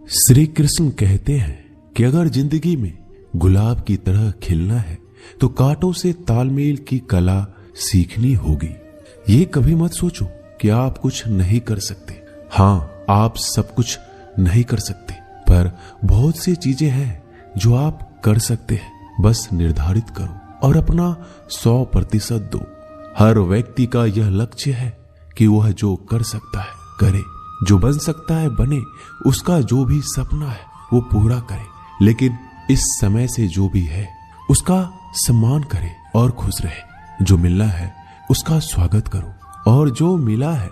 श्री कृष्ण कहते हैं कि अगर जिंदगी में गुलाब की तरह खिलना है तो कांटों से तालमेल की कला सीखनी होगी। ये कभी मत सोचो कि आप कुछ नहीं कर सकते। हाँ, आप सब कुछ नहीं कर सकते, पर बहुत सी चीजें हैं जो आप कर सकते हैं। बस निर्धारित करो और अपना 100% दो। हर व्यक्ति का यह लक्ष्य है कि वह जो कर सकता है करे, जो बन सकता है बने, उसका जो भी सपना है वो पूरा करे। लेकिन इस समय से जो भी है उसका सम्मान करे और खुश रहे। जो मिलना है उसका स्वागत करो और जो मिला है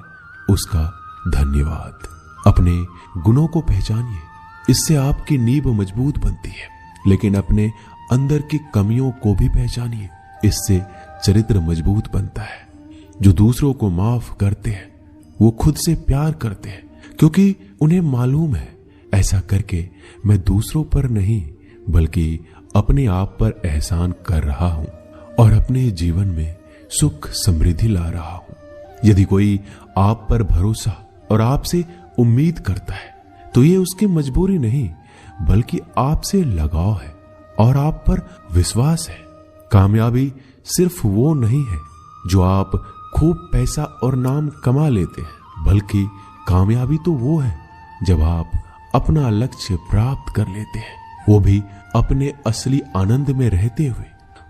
उसका धन्यवाद। अपने गुणों को पहचानिए, इससे आपकी नींव मजबूत बनती है। लेकिन अपने अंदर की कमियों को भी पहचानिए, इससे चरित्र मजबूत बनता है। जो दूसरों को माफ करते हैं वो खुद से प्यार करते हैं, क्योंकि उन्हें मालूम है ऐसा करके मैं दूसरों पर नहीं बल्कि अपने आप पर एहसान कर रहा हूं और अपने जीवन में सुख समृद्धि ला रहा हूं। यदि कोई आप पर भरोसा और आपसे उम्मीद करता है तो ये उसकी मजबूरी नहीं बल्कि आपसे लगाव है और आप पर विश्वास है। कामयाबी सिर्फ वो नहीं है जो आप खूब पैसा और नाम कमा लेते हैं, बल्कि कामयाबी तो वो है जब आप अपना लक्ष्य प्राप्त कर लेते हैं, वो भी अपने असली आनंद में रहते हुए।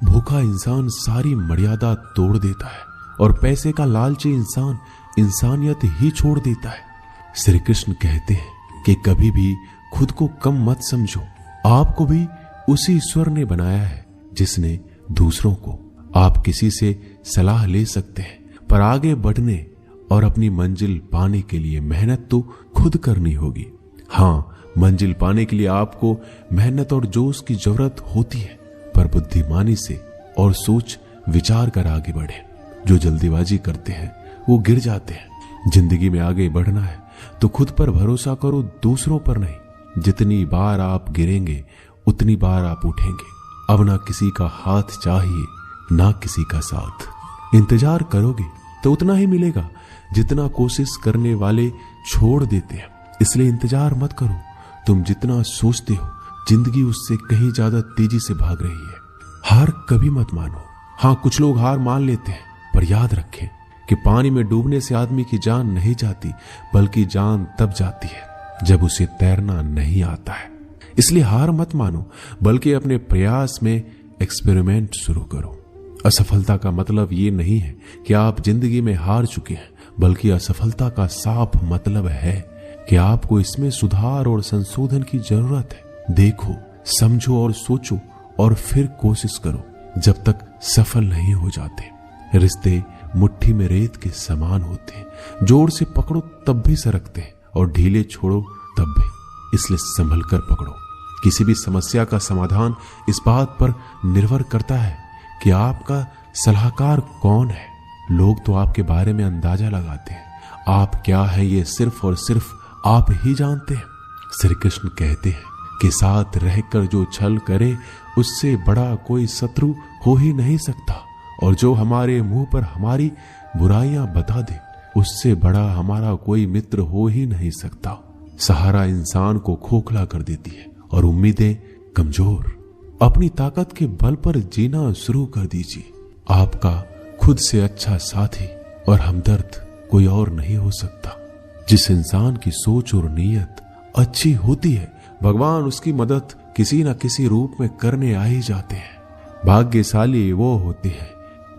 भूखा इंसान सारी मर्यादा तोड़ देता है और पैसे का लालची इंसान इंसानियत ही छोड़ देता है। श्री कृष्ण कहते हैं कि कभी भी खुद को कम मत समझो। आपको भी उसी ईश्वर ने बनाया है जिसने दूसरों को। आप किसी से सलाह ले सकते हैं, पर आगे बढ़ने और अपनी मंजिल पाने के लिए मेहनत तो खुद करनी होगी। हाँ, मंजिल पाने के लिए आपको मेहनत और जोश की जरूरत होती है, पर बुद्धिमानी से और सोच विचार कर आगे बढ़े। जो जल्दीबाजी करते हैं वो गिर जाते हैं। जिंदगी में आगे बढ़ना है तो खुद पर भरोसा करो, दूसरों पर नहीं। जितनी बार आप गिरेंगे उतनी बार आप उठेंगे। अब ना किसी का हाथ चाहिए ना किसी का साथ। इंतजार करोगे तो उतना ही मिलेगा जितना कोशिश करने वाले छोड़ देते हैं। इसलिए इंतजार मत करो। तुम जितना सोचते हो जिंदगी उससे कहीं ज्यादा तेजी से भाग रही है। हार कभी मत मानो। हाँ, कुछ लोग हार मान लेते हैं, पर याद रखें कि पानी में डूबने से आदमी की जान नहीं जाती, बल्कि जान तब जाती है जब उसे तैरना नहीं आता है। इसलिए हार मत मानो, बल्कि अपने प्रयास में एक्सपेरिमेंट शुरू करो। असफलता का मतलब ये नहीं है कि आप जिंदगी में हार चुके हैं, बल्कि असफलता का साफ मतलब है कि आपको इसमें सुधार और संशोधन की जरूरत है। देखो, समझो और सोचो और फिर कोशिश करो जब तक सफल नहीं हो जाते। रिश्ते मुट्ठी में रेत के समान होते हैं। जोर से पकड़ो तब भी सरकते हैं और ढीले छोड़ो तब भी। इसलिए संभल कर पकड़ो। किसी भी समस्या का समाधान इस बात पर निर्भर करता है कि आपका सलाहकार कौन है। लोग तो आपके बारे में अंदाजा लगाते हैं, आप क्या है ये सिर्फ और सिर्फ आप ही जानते हैं। श्री कृष्ण कहते हैं कि साथ रहकर जो छल करे उससे बड़ा कोई शत्रु हो ही नहीं सकता, और जो हमारे मुंह पर हमारी बुराइयां बता दे उससे बड़ा हमारा कोई मित्र हो ही नहीं सकता। सहारा इंसान को खोखला कर देती है और उम्मीदें कमजोर। अपनी ताकत के बल पर जीना शुरू कर दीजिए। आपका खुद से अच्छा साथी और हमदर्द कोई और नहीं हो सकता। जिस इंसान की सोच और नीयत अच्छी होती है, भगवान उसकी मदद किसी न किसी रूप में करने आ ही जाते हैं। भाग्यशाली वो होते हैं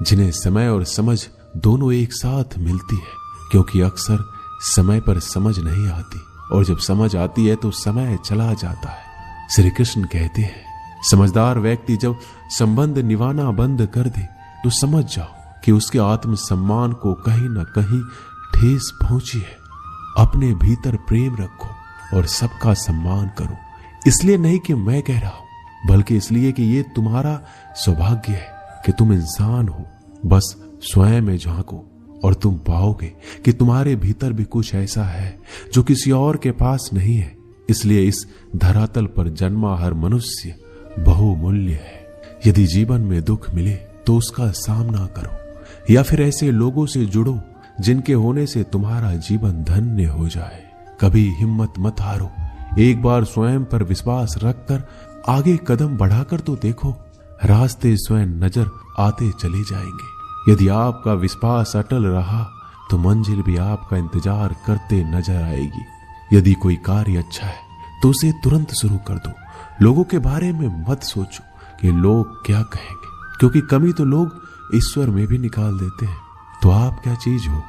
जिन्हें समय और समझ दोनों एक साथ मिलती है, क्योंकि अक्सर समय पर समझ नहीं आती और जब समझ आती है तो समय चला जाता है। श्री कृष्ण कहते हैं, समझदार व्यक्ति जब संबंध निभाना बंद कर दे तो समझ जाओ कि उसके आत्मसम्मान को कहीं न कहीं ठेस पहुंची है। अपने भीतर प्रेम रखो और सबका सम्मान करो। इसलिए नहीं कि मैं कह रहा हूं, बल्कि इसलिए कि ये तुम्हारा सौभाग्य है कि तुम इंसान हो। बस स्वयं में झांको और तुम पाओगे कि तुम्हारे भीतर भी कुछ ऐसा है जो किसी और के पास नहीं है। इसलिए इस धरातल पर जन्मा हर मनुष्य बहुमूल्य है। यदि जीवन में दुख मिले तो उसका सामना करो, या फिर ऐसे लोगों से जुड़ो जिनके होने से तुम्हारा जीवन धन्य हो जाए। कभी हिम्मत मत हारो, एक बार स्वयं पर विश्वास रखकर आगे कदम बढ़ाकर तो देखो, रास्ते स्वयं नजर आते चले जाएंगे। यदि आपका विश्वास अटल रहा तो मंजिल भी आपका इंतजार करते नजर आएगी। यदि कोई कार्य अच्छा है तो उसे तुरंत शुरू कर दो। लोगों के बारे में मत सोचो कि लोग क्या कहेंगे, क्योंकि कमी तो लोग ईश्वर में भी निकाल देते हैं। तो आप क्या चीज हो?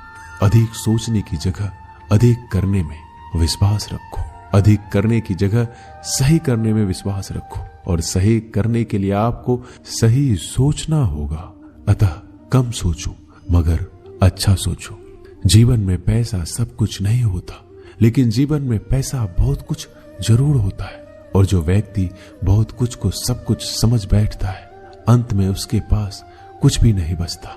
अधिक सोचने की जगह अधिक करने में विश्वास रखो। अधिक करने की जगह सही करने में विश्वास रखो, और सही करने के लिए आपको सही सोचना होगा। अतः कम सोचो मगर अच्छा सोचो। जीवन में पैसा सब कुछ नहीं होता, लेकिन जीवन में पैसा बहुत कुछ जरूर होता है। और जो व्यक्ति बहुत कुछ को सब कुछ समझ बैठता है, अंत में उसके पास कुछ भी नहीं बचता।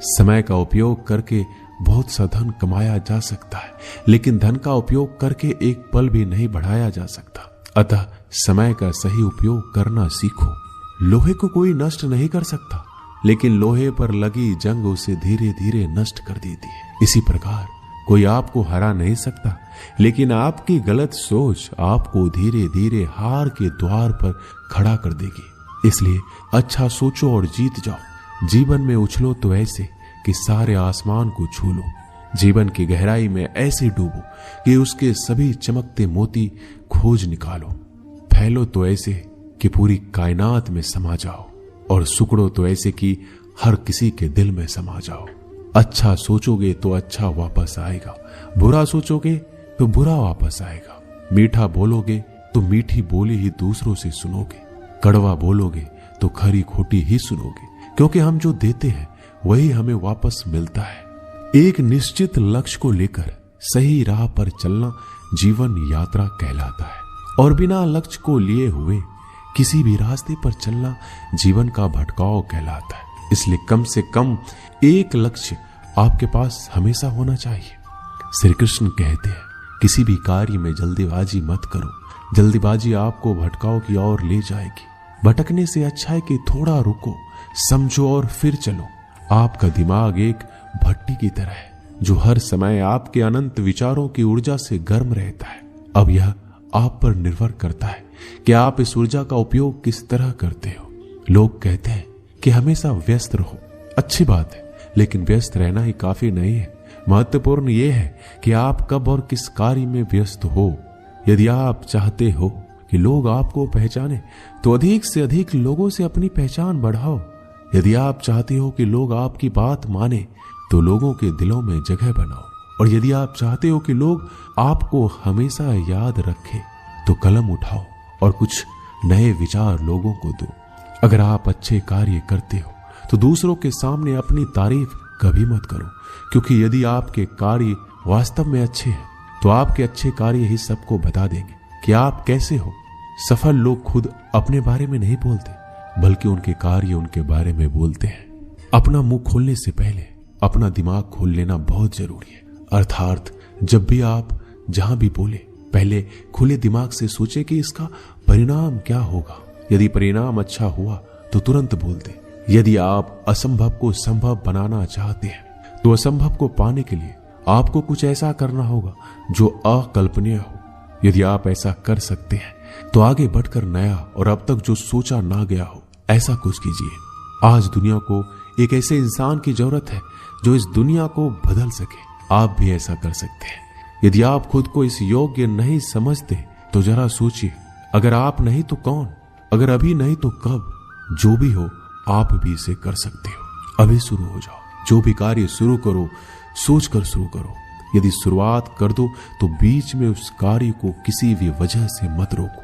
समय का उपयोग करके बहुत सा धन कमाया जा सकता है, लेकिन धन का उपयोग करके एक पल भी नहीं बढ़ाया जा सकता। अतः समय का सही उपयोग करना सीखो। लोहे को कोई नष्ट नहीं कर सकता, लेकिन लोहे पर लगी जंग उसे धीरे धीरे नष्ट कर देती है। इसी प्रकार कोई आपको हरा नहीं सकता, लेकिन आपकी गलत सोच आपको धीरे धीरे हार के द्वार पर खड़ा कर देगी। इसलिए अच्छा सोचो और जीत जाओ। जीवन में उछलो तो ऐसे कि सारे आसमान को छू लो। जीवन की गहराई में ऐसे डूबो कि उसके सभी चमकते मोती खोज निकालो। फैलो तो ऐसे कि पूरी कायनात में समा जाओ, और सुकड़ो तो ऐसे कि हर किसी के दिल में समा जाओ। अच्छा सोचोगे तो अच्छा वापस आएगा, बुरा सोचोगे तो बुरा वापस आएगा। मीठा बोलोगे तो मीठी बोली ही दूसरों से सुनोगे, कड़वा बोलोगे तो खरी खोटी ही सुनोगे, क्योंकि हम जो देते हैं वही हमें वापस मिलता है। एक निश्चित लक्ष्य को लेकर सही राह पर चलना जीवन यात्रा कहलाता है, और बिना लक्ष्य को लिए हुए किसी भी रास्ते पर चलना जीवन का भटकाव कहलाता है। इसलिए कम से कम एक लक्ष्य आपके पास हमेशा होना चाहिए। श्री कृष्ण कहते हैं, किसी भी कार्य में जल्दीबाजी मत करो। जल्दीबाजी आपको भटकाव की ओर ले जाएगी। भटकने से अच्छा है कि थोड़ा रुको, समझो और फिर चलो। आपका दिमाग एक भट्टी की तरह है, जो हर समय आपके अनंत विचारों की ऊर्जा से गर्म रहता है। अब यह आप पर निर्भर करता है कि आप इस ऊर्जा का उपयोग किस तरह करते हो। लोग कहते हैं कि हमेशा व्यस्त रहो। अच्छी बात है, लेकिन व्यस्त रहना ही काफी नहीं है। महत्वपूर्ण यह है कि आप कब और किस कार्य में व्यस्त हो। यदि आप चाहते हो कि लोग आपको पहचाने, तो अधिक से अधिक लोगों से अपनी पहचान बढ़ाओ। यदि आप चाहते हो कि लोग आपकी बात माने, तो लोगों के दिलों में जगह बनाओ। और यदि आप चाहते हो कि लोग आपको हमेशा याद रखें, तो कलम उठाओ और कुछ नए विचार लोगों को दो। अगर आप अच्छे कार्य करते हो तो दूसरों के सामने अपनी तारीफ कभी मत करो, क्योंकि यदि आपके कार्य वास्तव में अच्छे हैं तो आपके अच्छे कार्य ही सबको बता देंगे कि आप कैसे हो। सफल लोग खुद अपने बारे में नहीं बोलते, बल्कि उनके कार्य उनके बारे में बोलते हैं। अपना मुंह खोलने से पहले अपना दिमाग खोल लेना बहुत जरूरी है। अर्थात जब भी आप जहां भी बोले, पहले खुले दिमाग से सोचे कि इसका परिणाम क्या होगा। यदि परिणाम अच्छा हुआ तो तुरंत बोल दे। यदि आप असंभव को संभव बनाना चाहते हैं, तो असंभव को पाने के लिए आपको कुछ ऐसा करना होगा जो अकल्पनीय हो। यदि आप ऐसा कर सकते हैं, तो आगे बढ़कर नया और अब तक जो सोचा ना गया हो, ऐसा कुछ कीजिए। आज दुनिया को एक ऐसे इंसान की जरूरत है जो इस दुनिया को बदल सके। आप भी ऐसा कर सकते हैं। यदि आप खुद को इस योग्य नहीं समझते, तो जरा सोचिए, अगर आप नहीं तो कौन? अगर अभी नहीं तो कब? जो भी हो, आप भी इसे कर सकते हो। अभी शुरू हो जाओ। जो भी कार्य शुरू करो, सोच कर शुरू करो। यदि शुरुआत कर दो तो बीच में उस कार्य को किसी भी वजह से मत रोको,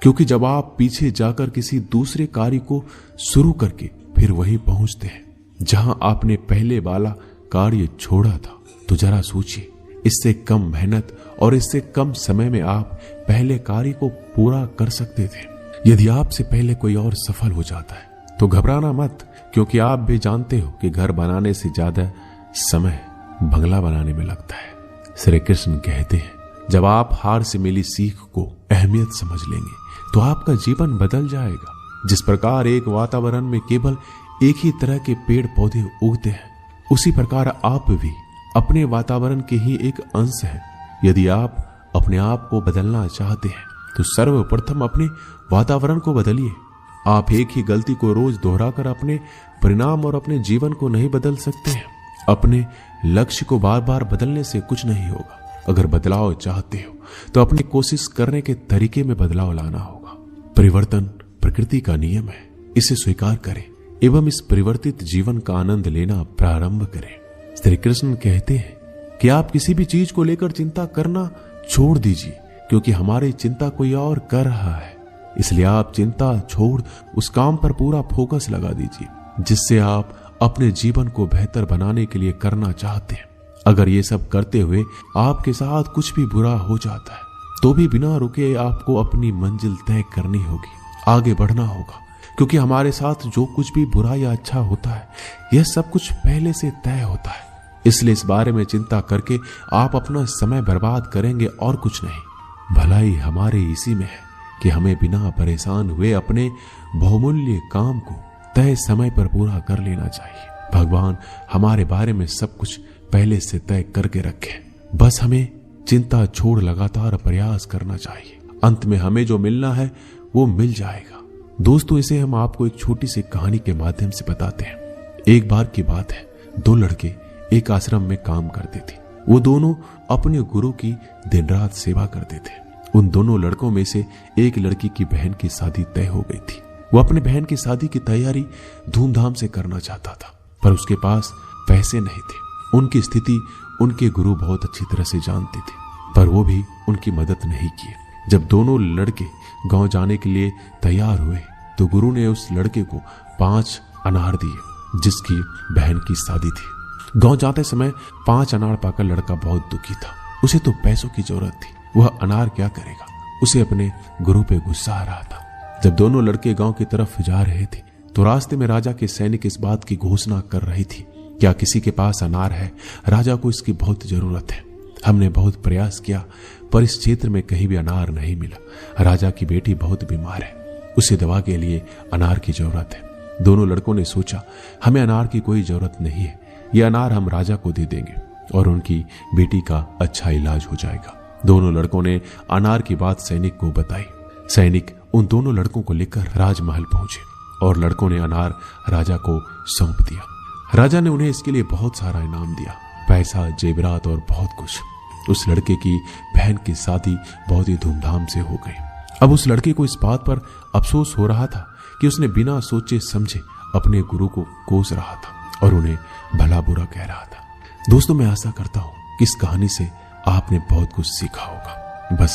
क्योंकि जब आप पीछे जाकर किसी दूसरे कार्य को शुरू करके फिर वहीं पहुंचते हैं जहां आपने पहले वाला कार्य छोड़ा था, तो जरा सोचिए, इससे कम मेहनत और इससे कम समय में आप पहले कार्य को पूरा कर सकते थे। यदि आपसे पहले कोई और सफल हो जाता है तो घबराना मत, क्योंकि आप भी जानते हो कि घर बनाने से ज्यादा समय बंगला बनाने में लगता है। श्री कृष्ण कहते हैं, जब आप हार से मिली सीख को अहमियत समझ लेंगे, तो आपका जीवन बदल जाएगा। जिस प्रकार एक वातावरण में केवल एक ही तरह के पेड़ पौधे उगते हैं, उसी प्रकार आप भी अपने वातावरण के ही एक अंश हैं। यदि आप अपने आप को बदलना चाहते हैं तो सर्वप्रथम अपने वातावरण को बदलिए। आप एक ही गलती को रोज दोहराकर अपने परिणाम और अपने जीवन को नहीं बदल सकते हैं। अपने लक्ष्य को बार बार बदलने से कुछ नहीं होगा। अगर बदलाव चाहते हो तो अपनी कोशिश करने के तरीके में बदलाव लाना होगा। परिवर्तन प्रकृति का नियम है, इसे स्वीकार करें एवं इस परिवर्तित जीवन का आनंद लेना प्रारंभ करें। श्री कृष्ण कहते हैं कि आप किसी भी चीज को लेकर चिंता करना छोड़ दीजिए, क्योंकि हमारी चिंता कोई और कर रहा है। इसलिए आप चिंता छोड़ उस काम पर पूरा फोकस लगा दीजिए जिससे आप अपने जीवन को बेहतर बनाने के लिए करना चाहते हैं। अगर ये सब करते हुए आपके साथ कुछ भी बुरा हो जाता है तो भी बिना रुके आपको अपनी मंजिल तय करनी होगी, आगे बढ़ना होगा, क्योंकि हमारे साथ जो कुछ भी बुरा या अच्छा होता है यह सब कुछ पहले से तय होता है। इसलिए इस बारे में चिंता करके आप अपना समय बर्बाद करेंगे और कुछ नहीं। भलाई हमारे इसी में है कि हमें बिना परेशान हुए अपने बहुमूल्य काम को तय समय पर पूरा कर लेना चाहिए। भगवान हमारे बारे में सब कुछ पहले से तय करके रखे, बस हमें चिंता छोड़ लगातार प्रयास करना चाहिए। अंत में हमें जो मिलना है वो मिल जाएगा। दोस्तों, इसे हम आपको एक छोटी सी कहानी के माध्यम से बताते हैं। एक बार की बात है, दो लड़के एक आश्रम में काम करते थे। वो दोनों अपने गुरु की दिन रात सेवा करते थे। उन दोनों लड़कों में से एक लड़की की बहन की शादी तय हो गई थी। वो अपने बहन की शादी की तैयारी धूमधाम से करना चाहता था, पर उसके पास पैसे नहीं थे। उनकी स्थिति उनके गुरु बहुत अच्छी तरह से जानते थे, पर वो भी उनकी मदद नहीं की। जब दोनों लड़के गांव जाने के लिए तैयार हुए तो गुरु ने उस लड़के को 5 अनार दिए जिसकी बहन की शादी थी। गांव जाते समय 5 अनार पाकर लड़का बहुत दुखी था। उसे तो पैसों की जरूरत थी, वह अनार क्या करेगा। उसे अपने गुरु पे गुस्सा आ रहा था। जब दोनों लड़के गांव की तरफ जा रहे थे तो रास्ते में राजा के सैनिक इस बात की घोषणा कर रही थी, क्या किसी के पास अनार है? राजा को इसकी बहुत जरूरत है। हमने बहुत प्रयास किया पर इस क्षेत्र में कहीं भी अनार नहीं मिला। राजा की बेटी बहुत बीमार है, उसे दवा के लिए अनार की जरूरत है। दोनों लड़कों ने सोचा, हमें अनार की कोई जरूरत नहीं है, ये अनार हम राजा को दे देंगे और उनकी बेटी का अच्छा इलाज हो जाएगा। दोनों लड़कों ने अनार की बात सैनिक को बताई। सैनिक उन दोनों लड़कों को लेकर राजमहल पहुंचे और लड़कों ने अनार राजा को सौंप दिया। राजा ने उन्हें इसके लिए बहुत सारा इनाम दिया, पैसा, जेवरात और बहुत कुछ। उस लड़के की बहन की शादी बहुत ही धूमधाम से हो गई। अब उस लड़के को इस बात पर अफसोस हो रहा था कि उसने बिना सोचे समझे अपने गुरु को कोस रहा था और उन्हें भला बुरा कह रहा था। दोस्तों, मैं आशा करता हूं कि इस कहानी से आपने बहुत कुछ सीखा होगा। बस